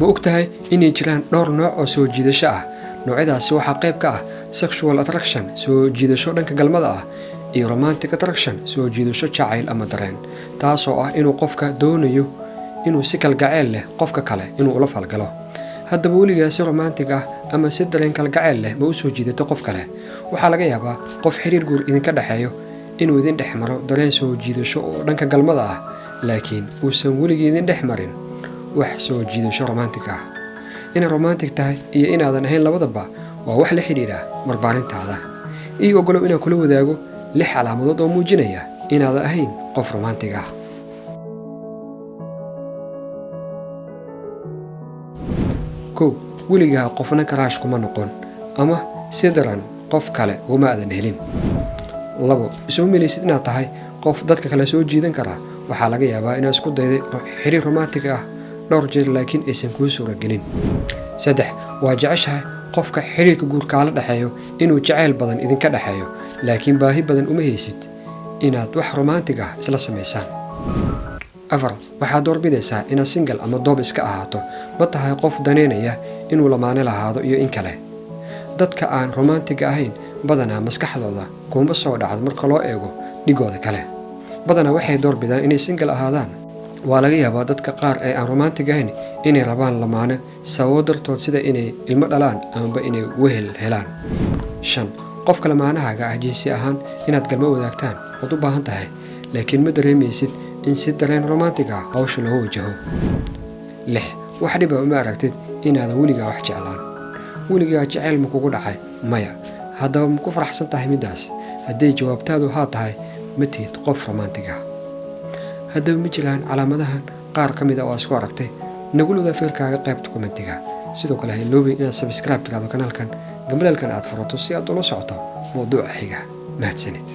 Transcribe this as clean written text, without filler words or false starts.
ma ogtahay inay jiraan dhowr nooc oo soo jiidasho ah? noocyadaasi waxaa qayb ka ah sexual attraction, soo jiidasho dhanka galmada ah, iyo romantic attraction, soo jiidasho jacayl ama dareen, taasoo ah inuu qofka doonayo inuu si kalgacayl leh qofka kale inuu ula falgalo. haddaba weligaa si romantic ah ama si dareen kalgacayl leh ma u soo jiidato qof kale? waxaa laga yaabaa qof xiriir guur idinka dhexeeyo inuu idin dhex maro dareen soo jiidasho oo dhanka galmada ah, laakiin uusan weligii idin dhex marin wax soo jiidasho romantic ah. inaad romantic tahay iyo inaadan ahayn labadaba waa wax la xidhiidha barbaarintaada. ii ogolow inaan kula wadaago 6 calaamadood oo muujinaya inaadan ahayn qof romantic ah. 1. weligaa qofna karaash kuma noqon ama si daran qof kale uma aadan helin. 2. isuma meelaysid inaad tahay qof dadka kale soo jiidan kara. waxaa laga yaabaa inaad isku dayday xiriir romantic ah dhowr jeer laakiin aysan kuu suuragelin. 3. waa jeceshahay qofka xiriirka guurkaala dhexeeyo inuu jacayl badan idinka dhexeeyo, laakiin baahi badan uma haysid inaad wax romantic ah isla samaysaan. 4. waxaad doorbidaysaa inaad single ama doob iska ahaato. ma tahay qof daneynaya inuu lamaane lahaado iyo in kale. dadka aan romantiga ahayn badanaa maskaxdooda kuma soo dhacdo marka loo eego dhigooda kale. badanaa waxay doorbidaan inay single ahaadaan. waa laga yaabaa dadka qaar ee aan romantic ahayn inay rabaan lamaane sababo dartood, sida inay ilmo dhalaan amaba inay wehel helaan. 5. qofka lamaanahaaga ah jinsi ahaan inaad galmo wadaagtaan waad u baahan tahay, laakiin ma dareemaysid in si dareen romantic ah hawsha loo wajaho. 6. wax dhiba uma aragtid inaadan weligaa wax jeclaan. weligaa jacayl ma kugu dhacay? maya. haddaba ma ku faraxsan tahay middaas? hadday jawaabtaadu haa tahay, ma tihid qof romantic ah. haddaba ma jiraan calaamadahan qaar ka mid ah oo isku aragtay? nagula wadaag fikirkaaga qaybta kommentiga. sidoo kale ha iloobin inaad subscribe tiraahdo kanaalkan, gambaleelkan aad furato si aad ula socoto mowduuca xiga. mahadsanid.